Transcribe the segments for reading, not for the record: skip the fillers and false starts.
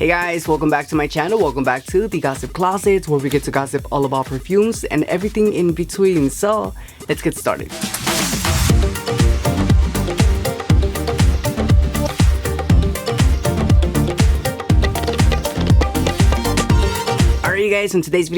Hey guys, welcome back to my channel. Welcome back to the Gossip Closet, where we get to gossip all about perfumes and everything in between. So let's get started. Alright guys, in today's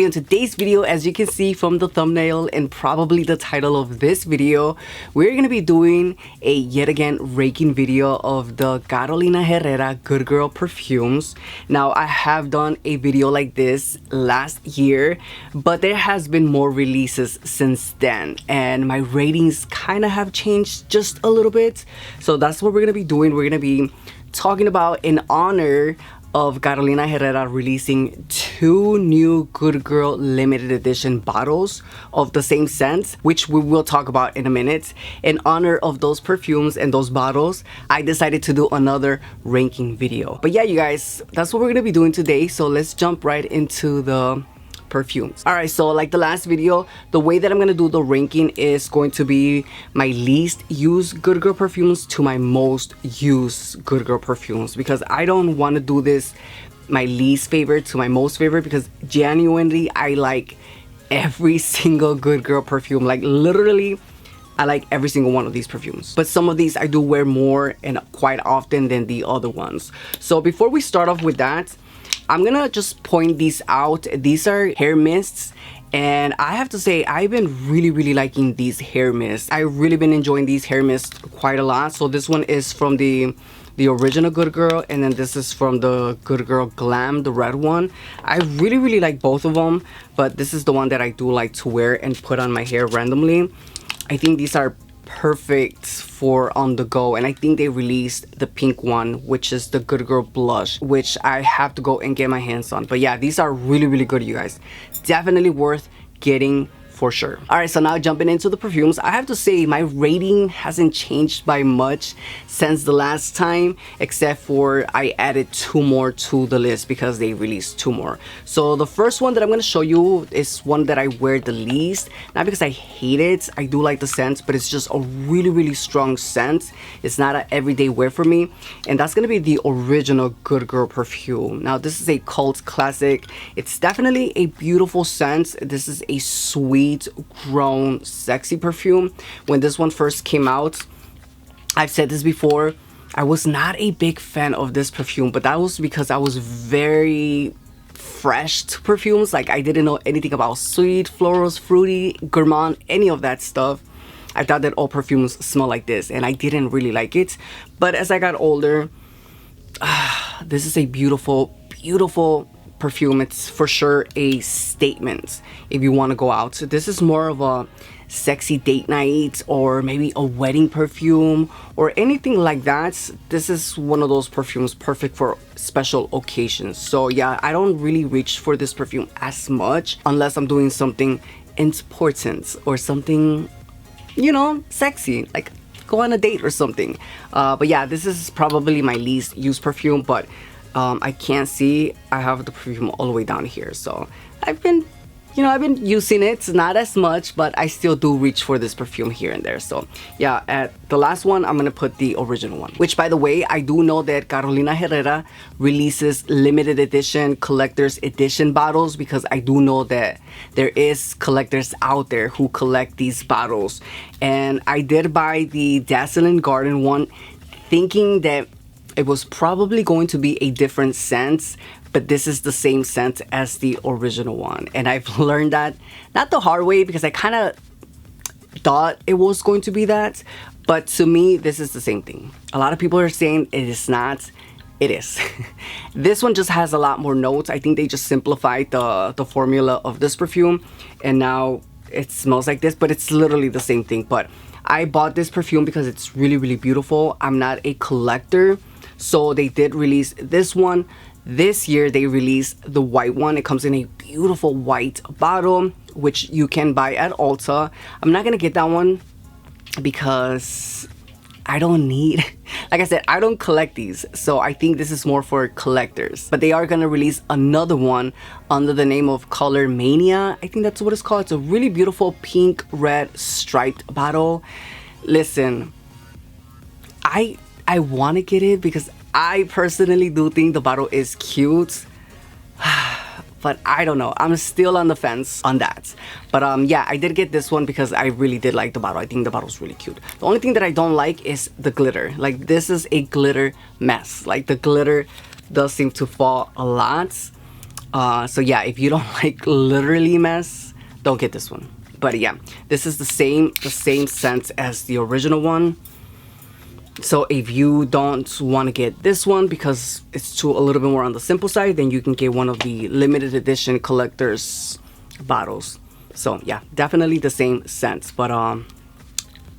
video, as you can see from the thumbnail and probably the title of this video, we're gonna be doing a yet again ranking video of the Carolina Herrera Good Girl perfumes. Now, I have done a video like this last year, but there has been more releases since then, and my ratings kind of have changed just a little bit. So that's what we're gonna be doing. We're gonna be talking about in honor of Carolina Herrera releasing 2 new Good Girl limited edition bottles of the same scent, which we will talk about in a minute. In honor of those perfumes and those bottles, I decided to do another ranking video. But yeah, you guys, that's what we're gonna be doing today. So let's jump right into the perfumes. Alright, so like the last video, the way that I'm gonna do the ranking is going to be my least used Good Girl perfumes to my most used Good Girl perfumes, because I don't want to do this my least favorite to my most favorite, because genuinely I like every single Good Girl perfume. Like literally I like every single one of these perfumes, but some of these I do wear more and quite often than the other ones. So before we start off with that, I'm gonna just point these out. These are hair mists, and I have to say I've been really liking these hair mists. I've really been enjoying these hair mists quite a lot. So this one is from the original Good Girl, and then this is from the Good Girl Glam, the red one. I really like both of them, but this is the one that I do like to wear and put on my hair randomly. I think these are perfect for on the go, and I think they released the pink one, which is the Good Girl Blush, which I have to go and get my hands on. But yeah, these are really good, you guys. Definitely worth getting for sure. Alright, so now jumping into the perfumes, I have to say my rating hasn't changed by much since the last time, except for I added 2 more to the list because they released 2 more. So the first one that I'm going to show you is one that I wear the least, not because I hate it. I do like the scent, but it's just a really strong scent. It's not an everyday wear for me, and that's going to be the original Good Girl perfume. Now, this is a cult classic. It's definitely a beautiful scent. This is a sweet, grown, sexy perfume. When this one first came out, I've said this before, I was not a big fan of this perfume, but that was because I was very fresh to perfumes. Like, I didn't know anything about sweet, florals, fruity, gourmand, any of that stuff. I thought that all perfumes smell like this, and I didn't really like it. But as I got older, this is a beautiful perfume. It's for sure a statement if you want to go out. So this is more of a sexy date night, or maybe a wedding perfume, or anything like that. This is one of those perfumes perfect for special occasions. So yeah, I don't really reach for this perfume as much unless I'm doing something important or something, you know, sexy, like go on a date or something. But yeah, this is probably my least used perfume, but I can't see, I have the perfume all the way down here. So I've been using it, not as much, but I still do reach for this perfume here and there. So yeah, at the last one, I'm gonna put the original one, which, by the way, I do know that Carolina Herrera releases limited edition, collector's edition bottles, because I do know that there is collectors out there who collect these bottles. And I did buy the Dazzling Garden one, thinking that it was probably going to be a different scent, but this is the same scent as the original one. And I've learned that, not the hard way, because I kind of thought it was going to be that, but to me, this is the same thing. A lot of people are saying it is not. It is. This one just has a lot more notes. I think they just simplified the formula of this perfume, and now it smells like this, but it's literally the same thing. But I bought this perfume because it's really beautiful. I'm not a collector, so they did release this one. This year they released the white one. It comes in a beautiful white bottle, which you can buy at Ulta. I'm not gonna get that one because I don't need, like I said, I don't collect these, so I think this is more for collectors. But they are gonna release another one under the name of Color Mania. I think that's what it's called. It's a really beautiful pink red striped bottle. Listen, I want to get it because I personally do think the bottle is cute. But I don't know, I'm still on the fence on that. But yeah, I did get this one because I really did like the bottle. I think the bottle's really cute. The only thing that I don't like is the glitter. Like, this is a glitter mess. Like, the glitter does seem to fall a lot. So yeah, if you don't like literally mess, don't get this one. But yeah, this is the same scent as the original one. So if you don't want to get this one because it's a little bit more on the simple side, then you can get one of the limited edition collector's bottles. So yeah, definitely the same scent, but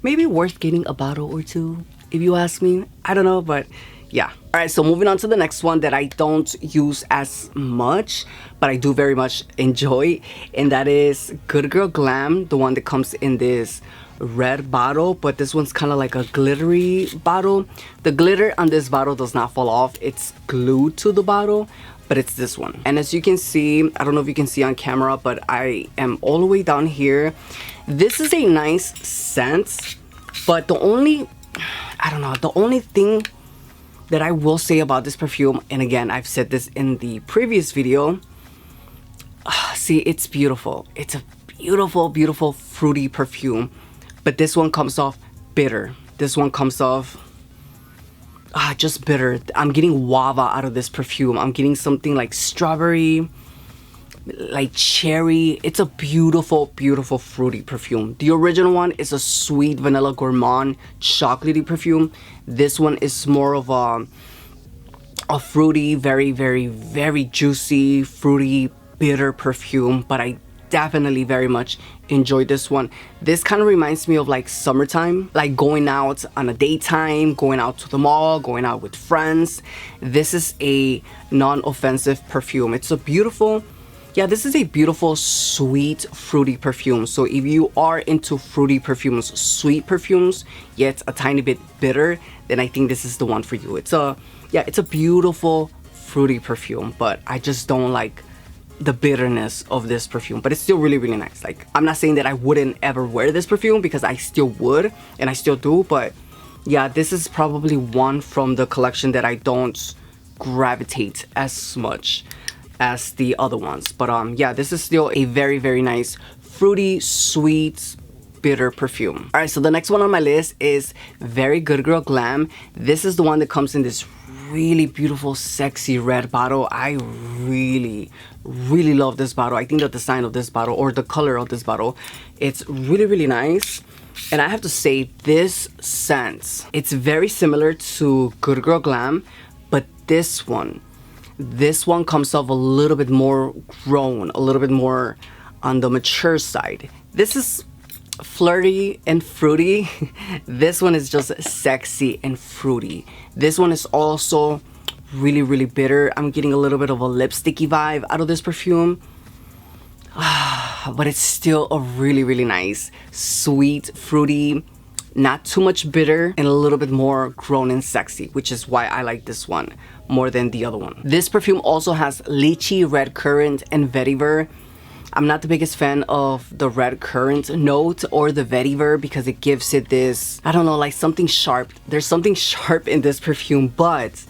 maybe worth getting a bottle or two if you ask me. I don't know, but yeah. All right, so moving on to the next one that I don't use as much, but I do very much enjoy, and that is Good Girl Glam, the one that comes in this red bottle, but this one's kind of like a glittery bottle. The glitter on this bottle does not fall off, it's glued to the bottle, but it's this one. And as you can see, I don't know if you can see on camera, but I am all the way down here. This is a nice scent, but the only thing that I will say about this perfume, and again, I've said this in the previous video, see, it's beautiful. It's a beautiful, beautiful fruity perfume. But this one comes off bitter. This one comes off just bitter. I'm getting guava out of this perfume. I'm getting something like strawberry, like cherry. It's a beautiful, beautiful fruity perfume. The original one is a sweet vanilla gourmand chocolatey perfume. This one is more of a fruity, very, very, very juicy, fruity, bitter perfume. But I definitely very much enjoyed this one. This kind of reminds me of like summertime, like going out on a daytime, going out to the mall, going out with friends. This is a non-offensive perfume. It's a beautiful, yeah, this is a beautiful, sweet, fruity perfume. So if you are into fruity perfumes, sweet perfumes, yet a tiny bit bitter, then I think this is the one for you. It's a beautiful, fruity perfume, but I just don't like the bitterness of this perfume. But it's still really, really nice. Like, I'm not saying that I wouldn't ever wear this perfume, because I still would, and I still do, but yeah, this is probably one from the collection that I don't gravitate as much as the other ones. But yeah, this is still a very, very nice fruity, sweet, bitter perfume. All right, so the next one on my list is Very Good Girl Glam. This is the one that comes in this really beautiful, sexy red bottle. I really, really love this bottle. I think the design of this bottle, or the color of this bottle, it's really, really nice. And I have to say, this scent, it's very similar to Good Girl Glam, but this one comes off a little bit more grown, a little bit more on the mature side. This is flirty and fruity. This one is just sexy and fruity. This one is also really, really bitter. I'm getting a little bit of a lipsticky vibe out of this perfume. But it's still a really, really nice, sweet, fruity, not too much bitter, and a little bit more grown and sexy, which is why I like this one more than the other one. This perfume also has lychee, red currant, and vetiver. I'm not the biggest fan of the red currant note or the vetiver, because it gives it this, I don't know, like something sharp. There's something sharp in this perfume, but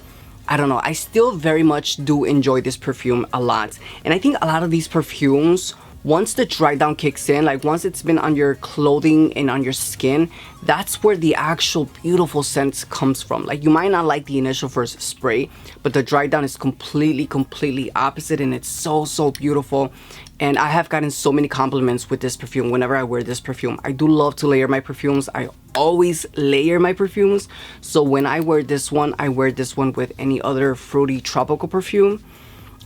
I don't know. I still very much do enjoy this perfume a lot. And I think a lot of these perfumes, once the dry down kicks in, like once it's been on your clothing and on your skin, that's where the actual beautiful scent comes from. Like, you might not like the initial first spray, but the dry down is completely opposite, and it's so, so beautiful. And I have gotten so many compliments with this perfume whenever I wear this perfume. I do love to layer my perfumes. I always layer my perfumes. So when I wear this one, I wear this one with any other fruity tropical perfume.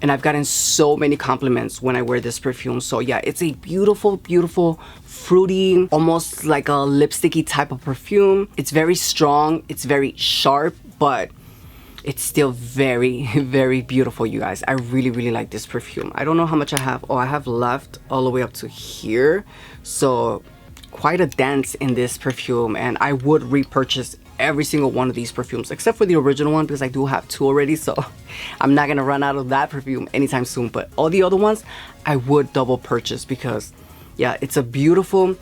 And I've gotten so many compliments when I wear this perfume. So yeah, it's a beautiful, beautiful, fruity, almost like a lipsticky type of perfume. It's very strong, it's very sharp, but it's still very, very beautiful, you guys. I really, really like this perfume. I don't know how much I have. Oh, I have left all the way up to here. So quite a dent in this perfume, and I would repurchase every single one of these perfumes, except for the original one, because I do have two already, so I'm not gonna run out of that perfume anytime soon. But all the other ones I would double purchase, because yeah, it's a beautiful,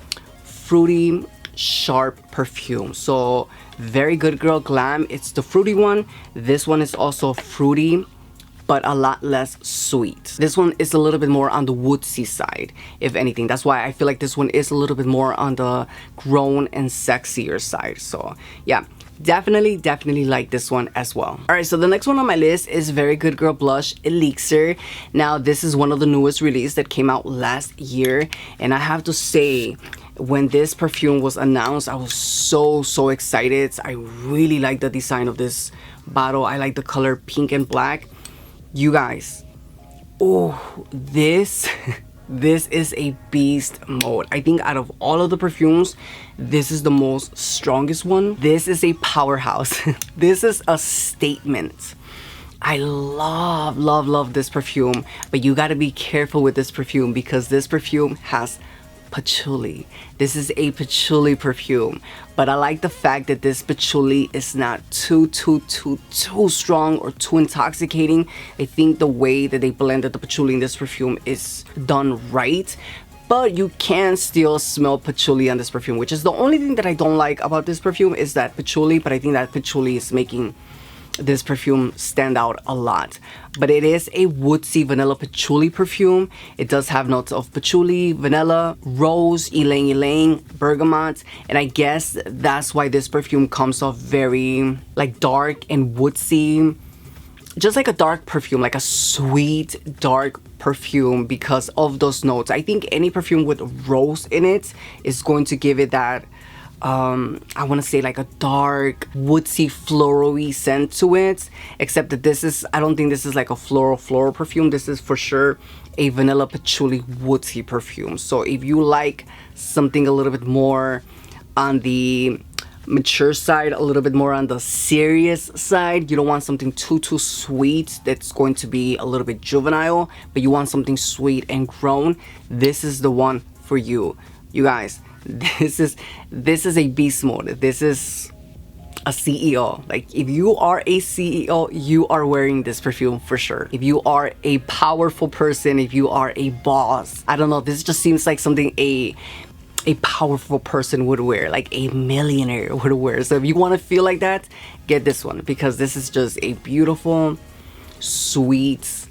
fruity, sharp perfume. So Very Good Girl Glam. It's the fruity one. This one is also fruity, but a lot less sweet. This one is a little bit more on the woodsy side, if anything. That's why I feel like this one is a little bit more on the grown and sexier side. So yeah, definitely like this one as well. All right, so the next one on my list is Very Good Girl Blush Elixir. Now this is one of the newest release that came out last year, and I have to say, when this perfume was announced, I was so excited. I really like the design of this bottle. I like the color pink and black. You guys, oh, this is a beast mode. I think out of all of the perfumes, this is the most strongest one. This is a powerhouse. This is a statement. I love this perfume, but you got to be careful with this perfume because this perfume has patchouli. This is a patchouli perfume, but I like the fact that this patchouli is not too strong or too intoxicating. I think the way that they blended the patchouli in this perfume is done right, but you can still smell patchouli on this perfume, which is the only thing that I don't like about this perfume is that patchouli, but I think that patchouli is making this perfume stand out a lot. But it is a woodsy vanilla patchouli perfume. It does have notes of patchouli, vanilla, rose, ylang ylang, bergamot, and I guess that's why this perfume comes off very like dark and woodsy, just like a dark perfume, like a sweet dark perfume because of those notes. I think any perfume with rose in it is going to give it that I want to say like a dark woodsy floral-y scent to it, except that this is, I don't think this is like a floral perfume. This is for sure a vanilla patchouli woodsy perfume. So if you like something a little bit more on the mature side, a little bit more on the serious side, you don't want something too sweet that's going to be a little bit juvenile, but you want something sweet and grown, this is the one for you. You guys, this is a beast mode. This is a CEO. Like if you are a CEO, you are wearing this perfume for sure. If you are a powerful person, if you are a boss, I don't know, this just seems like something a powerful person would wear, like a millionaire would wear. So if you want to feel like that, get this one, because this is just a beautiful, sweet,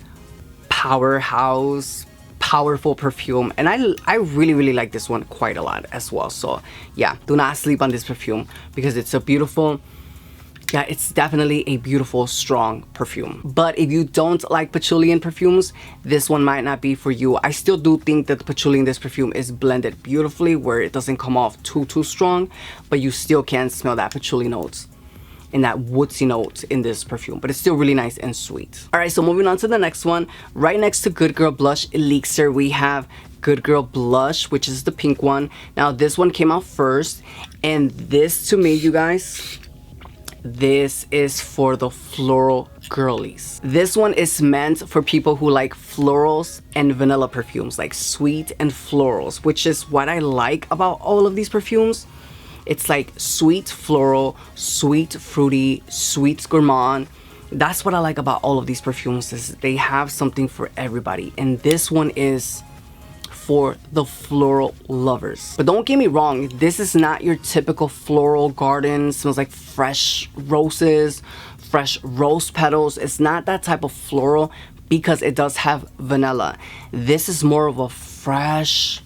powerful perfume, and I really like this one quite a lot as well. So yeah, do not sleep on this perfume because it's a beautiful, yeah, it's definitely a beautiful, strong perfume. But if you don't like patchouli in perfumes, this one might not be for you. I still do think that the patchouli in this perfume is blended beautifully, where it doesn't come off too strong, but you still can smell that patchouli notes and that woodsy note in this perfume, but it's still really nice and sweet. All right, so moving on to the next one. Right next to Good Girl Blush Elixir, we have Good Girl Blush, which is the pink one. Now this one came out first, and this to me, you guys, this is for the floral girlies. This one is meant for people who like florals and vanilla perfumes, like sweet and florals, which is what I like about all of these perfumes. It's like sweet floral, sweet fruity, sweet gourmand. That's what I like about all of these perfumes, is they have something for everybody. And this one is for the floral lovers. But don't get me wrong, this is not your typical floral garden. It smells like fresh roses, fresh rose petals. It's not that type of floral because it does have vanilla. This is more of a fresh,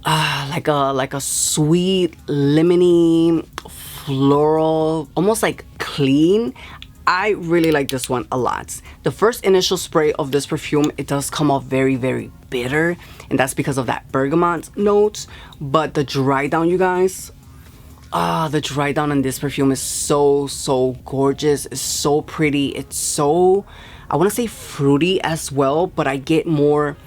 like a sweet, lemony, floral, almost like clean. I really like this one a lot. The first initial spray of this perfume, it does come off very bitter, and that's because of that bergamot note. But the dry down, you guys, the dry down on this perfume is so gorgeous. It's so pretty. It's so, I want to say fruity as well, but I get more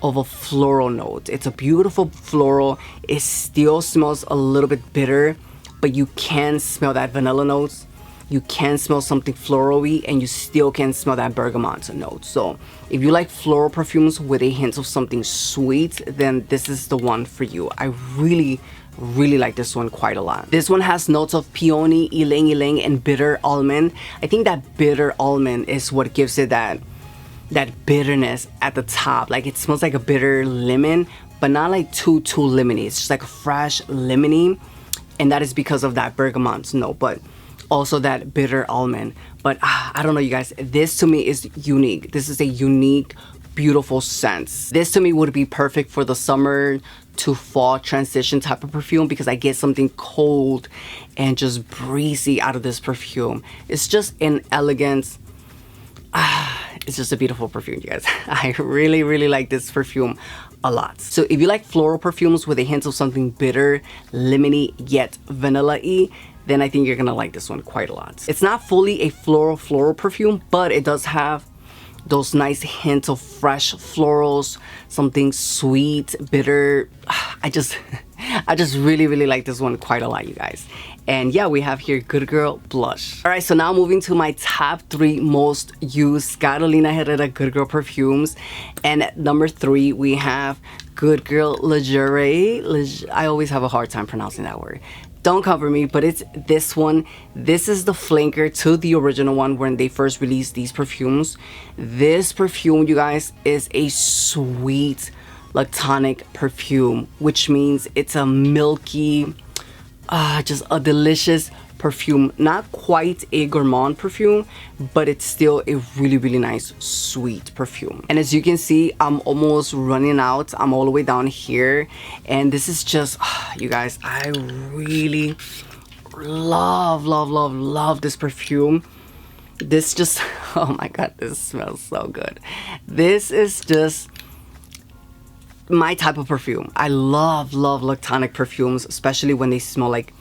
of a floral note. It's a beautiful floral. It still smells a little bit bitter, but you can smell that vanilla notes. You can smell something floral-y, and you still can smell that bergamot note. So if you like floral perfumes with a hint of something sweet, then this is the one for you. I really like this one quite a lot. This one has notes of peony, ylang ylang, and bitter almond. I think that bitter almond is what gives it that bitterness at the top. Like it smells like a bitter lemon, but not like too lemony. It's just like a fresh lemony and that is because of that bergamot note, but also that bitter almond. But I don't know, you guys, this to me is unique. This is a unique, beautiful scent. This to me would be perfect for the summer to fall transition type of perfume, because I get something cold and just breezy out of this perfume. It's just an elegance. It's just a beautiful perfume, you guys. I really, really like this perfume a lot. So if you like floral perfumes with a hint of something bitter, lemony, yet vanilla-y, then I think you're gonna like this one quite a lot. It's not fully a floral perfume, but it does have those nice hints of fresh florals, something sweet, bitter. I just really, really like this one quite a lot, you guys. And yeah, we have here Good Girl Blush. All right, so now moving to my top 3 most used Carolina Herrera Good Girl perfumes. And at number 3, we have Good Girl Ler. I always have a hard time pronouncing that word. Don't cover me, but it's this one. This is the flanker to the original one when they first released these perfumes. This perfume, you guys, is a sweet lactonic perfume, which means it's a milky, just a delicious perfume. Not quite a gourmand perfume, but it's still a really, really nice sweet perfume. And as you can see, I'm almost running out. I'm all the way down here, and this is just, you guys, I really love this perfume. This just, oh my god, this smells so good. This is just my type of perfume. I love lactonic perfumes, especially when they smell like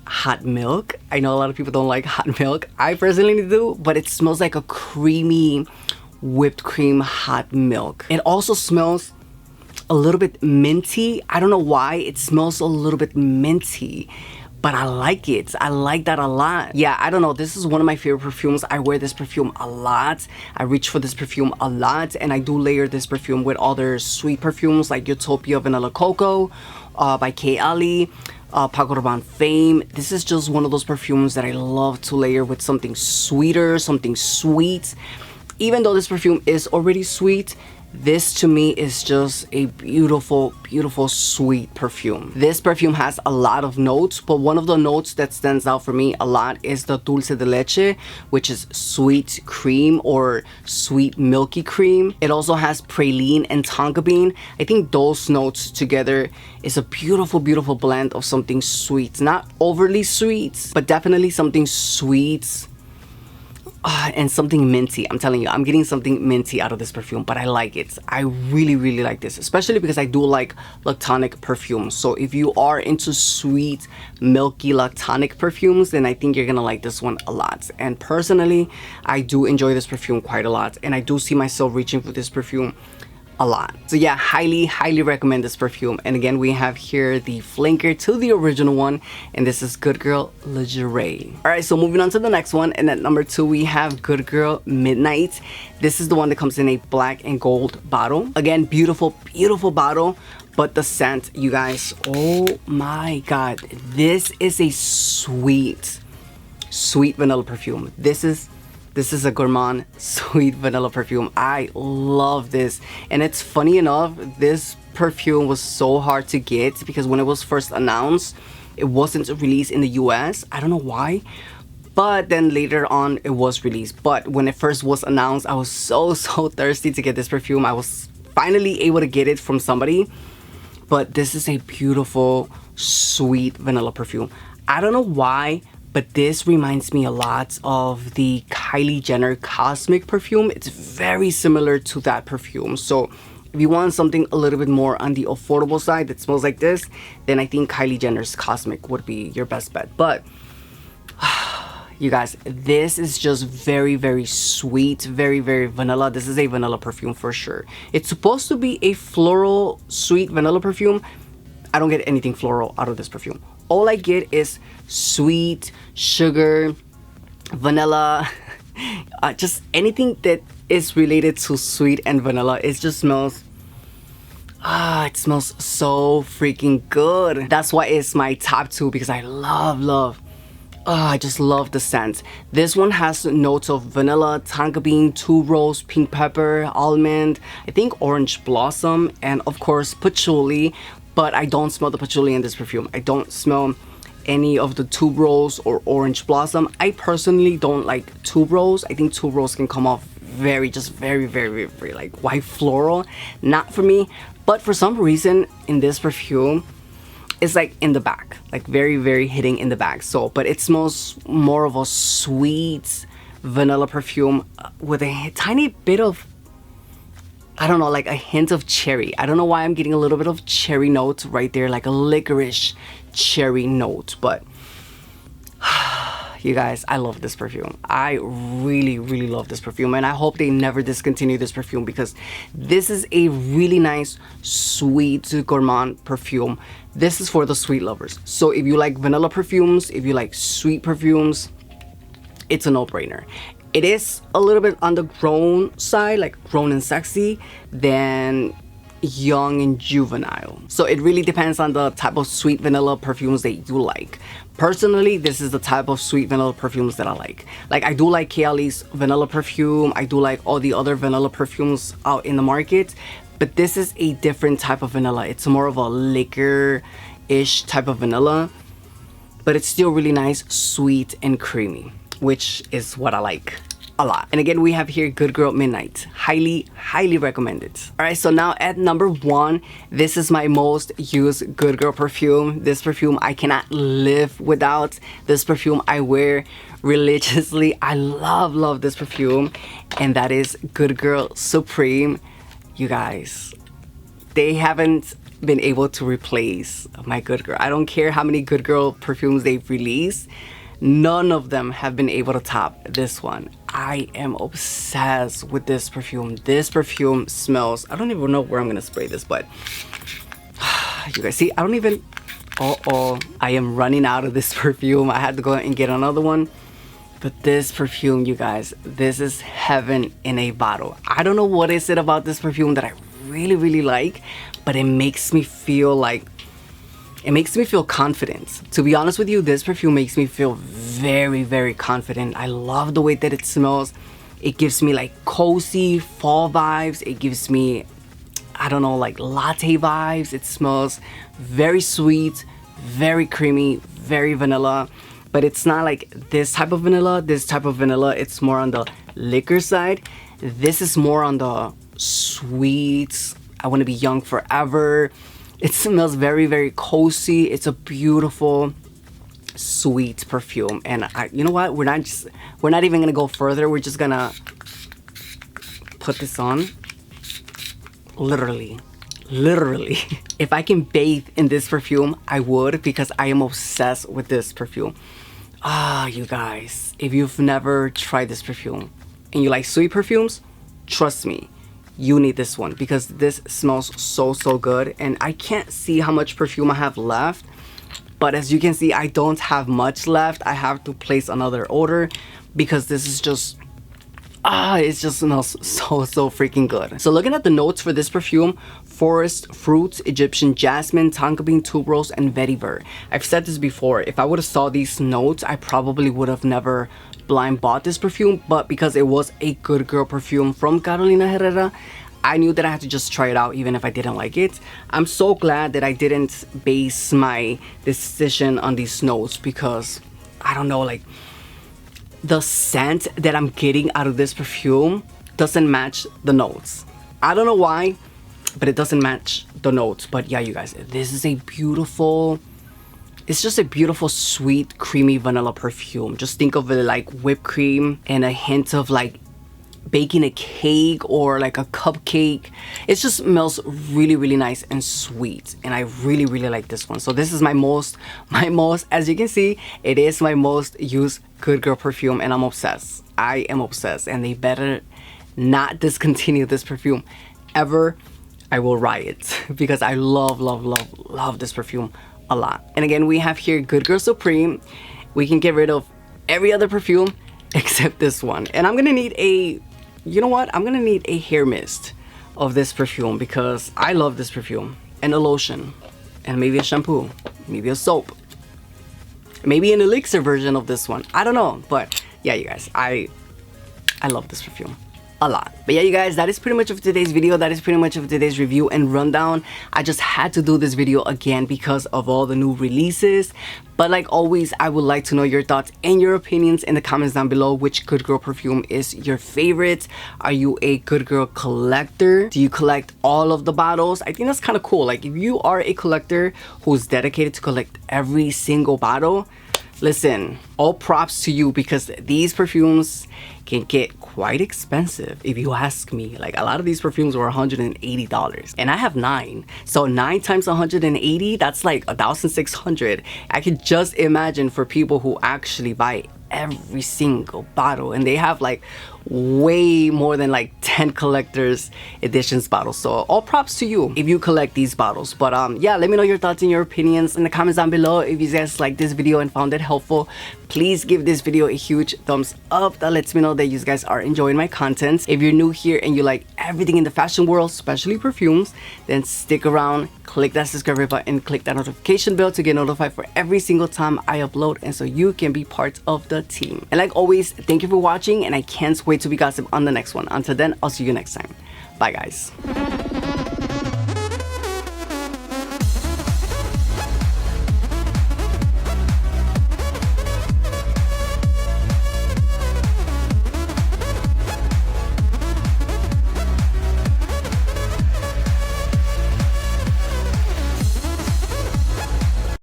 hot milk. I know a lot of people don't like hot milk. I personally do, but it smells like a creamy whipped cream hot milk. It also smells a little bit minty. I don't know why it smells a little bit minty, but I like it. I like that a lot. Yeah, I don't know. This is one of my favorite perfumes. I wear this perfume a lot. I reach for this perfume a lot, and I do layer this perfume with other sweet perfumes like Utopia Vanilla Cocoa by K. Ali, Paco Rabanne Fame. This is just one of those perfumes that I love to layer with something sweeter, something sweet. Even though this perfume is already sweet, this to me is just a beautiful sweet perfume. This perfume has a lot of notes, but one of the notes that stands out for me a lot is the dulce de leche, which is sweet cream or sweet milky cream. It also has praline and tonka bean. I think those notes together is a beautiful blend of something sweet. Not overly sweet, but definitely something sweet. And something minty. I'm telling you, I'm getting something minty out of this perfume, but I like it. I really like this, especially because I do like lactonic perfumes. So if you are into sweet, milky, lactonic perfumes, then I think you're gonna like this one a lot. And personally, I do enjoy this perfume quite a lot, and I do see myself reaching for this perfume a lot. So yeah, highly recommend this perfume. And again, we have here the flanker to the original one, and this is Good Girl Lingerie. All right, so moving on to the next one, and at number 2 we have Good Girl Midnight. This is the one that comes in a black and gold bottle. Again, beautiful bottle, but the scent, you guys, oh my god, this is a sweet vanilla perfume. This is a gourmand sweet vanilla perfume. I love this. And it's funny enough, this perfume was so hard to get because when it was first announced, it wasn't released in the US. I don't know why, but then later on it was released. But when it first was announced, I was so thirsty to get this perfume. I was finally able to get it from somebody. But this is a beautiful sweet vanilla perfume. I don't know why, but this reminds me a lot of the Kylie Jenner Cosmic perfume. It's very similar to that perfume. So if you want something a little bit more on the affordable side that smells like this, then I think Kylie Jenner's Cosmic would be your best bet. But you guys, this is just very sweet, very vanilla. This is a vanilla perfume for sure. It's supposed to be a floral sweet vanilla perfume. I don't get anything floral out of this perfume. All I get is sweet, sugar, vanilla, just anything that is related to sweet and vanilla. It just smells, it smells so freaking good. That's why it's my top 2, because I love, I just love the scent. This one has notes of vanilla, tonka bean, tuberose, pink pepper, almond, I think orange blossom, and of course patchouli. But I don't smell the patchouli in this perfume. I don't smell any of the tuberose or orange blossom. I personally don't like tuberose. I think tuberose can come off very like white floral. Not for me. But for some reason in this perfume, it's like in the back, like very hitting in the back. So, but it smells more of a sweet vanilla perfume with a tiny bit of, I don't know, like a hint of cherry. I don't know why I'm getting a little bit of cherry notes right there, like a licorice cherry note. But you guys, I love this perfume. I really love this perfume, and I hope they never discontinue this perfume, because this is a really nice sweet gourmand perfume. This is for the sweet lovers. So if you like vanilla perfumes, if you like sweet perfumes, it's a no-brainer. It is a little bit on the grown side, like grown and sexy, than young and juvenile. So it really depends on the type of sweet vanilla perfumes that you like. Personally, this is the type of sweet vanilla perfumes that I like. Like, I do like Kayali's vanilla perfume. I do like all the other vanilla perfumes out in the market. But this is a different type of vanilla. It's more of a liquor-ish type of vanilla. But it's still really nice, sweet, and creamy, which is what I like a lot. And again, we have here Good Girl Midnight. Highly recommended. Alright, so now at number 1, this is my most used Good Girl perfume. This perfume I cannot live without. This perfume I wear religiously. I love this perfume, and that is Good Girl Supreme. You guys, they haven't been able to replace my Good Girl. I don't care how many Good Girl perfumes they've released. None of them have been able to top this one. I am obsessed with this perfume. This perfume smells, I don't even know where I'm gonna spray this, but you guys see, I don't even, I am running out of this perfume. I had to go and get another one. But this perfume, you guys, this is heaven in a bottle. I don't know what is it about this perfume that I really like, but it makes me feel like, it makes me feel confident. To be honest with you, this perfume makes me feel very confident. I love the way that it smells. It gives me like cozy fall vibes. It gives me, I don't know, like latte vibes. It smells very sweet, very creamy, very vanilla. But it's not like this type of vanilla. This type of vanilla, it's more on the liquor side. This is more on the sweet, I want to be young forever. It smells very cozy. It's a beautiful, sweet perfume. And you know what? We're not even gonna go further. We're just gonna put this on. Literally. If I can bathe in this perfume, I would, because I am obsessed with this perfume. You guys, if you've never tried this perfume and you like sweet perfumes, trust me, you need this one, because this smells so good. And I can't see how much perfume I have left, but as you can see, I don't have much left. I have to place another order, because this is just, it just smells so freaking good. So looking at the notes for this perfume: forest, fruits, Egyptian jasmine, tonka bean, tuberose, and vetiver. I've said this before, if I would have saw these notes, I probably would have never blind bought this perfume, but because it was a Good Girl perfume from Carolina Herrera, I knew that I had to just try it out even if I didn't like it. I'm so glad that I didn't base my decision on these notes, because I don't know, like, the scent that I'm getting out of this perfume doesn't match the notes. I don't know why, but it doesn't match the notes. But yeah, you guys, this is a beautiful, it's just a beautiful, sweet, creamy vanilla perfume. Just think of it like whipped cream and a hint of like baking a cake or like a cupcake. It just smells really nice and sweet, and I really like this one. So this is my most, as you can see, it is my most used Good Girl perfume, and I'm obsessed. I am obsessed, and they better not discontinue this perfume ever. I will riot, because I love this perfume a lot. And again, we have here Good Girl Supreme. We can get rid of every other perfume except this one, and I'm gonna need a, you know what, I'm gonna need a hair mist of this perfume, because I love this perfume, and a lotion, and maybe a shampoo, maybe a soap, maybe an Elixir version of this one. I don't know, but yeah, you guys, I love this perfume. a lot. But yeah, you guys, that is pretty much of today's video. That is pretty much of today's review and rundown. I just had to do this video again because of all the new releases. But like always, I would like to know your thoughts and your opinions in the comments down below. Which good girl perfume is your favorite? Are you a good girl collector? Do you collect all of the bottles? I think that's kind of cool. Like if you are a collector who's dedicated to collect every single bottle, listen, all props to you, because these perfumes can get quite expensive if you ask me. Like a lot of these perfumes were $180 and I have 9. So 9 times 180, that's like 1,600. I can just imagine for people who actually buy every single bottle, and they have like way more than like 10 collectors editions bottles. So all props to you if you collect these bottles. But yeah, let me know your thoughts and your opinions in the comments down below. If you guys like this video and found it helpful, please give this video a huge thumbs up. That lets me know that you guys are enjoying my content. If you're new here and you like everything in the fashion world, especially perfumes, then stick around, click that subscribe button, click that notification bell to get notified for every single time I upload, and so you can be part of the team. And like always, thank you for watching, and I can't wait to be gossip on the next one. Until then, I'll see you next time. Bye guys.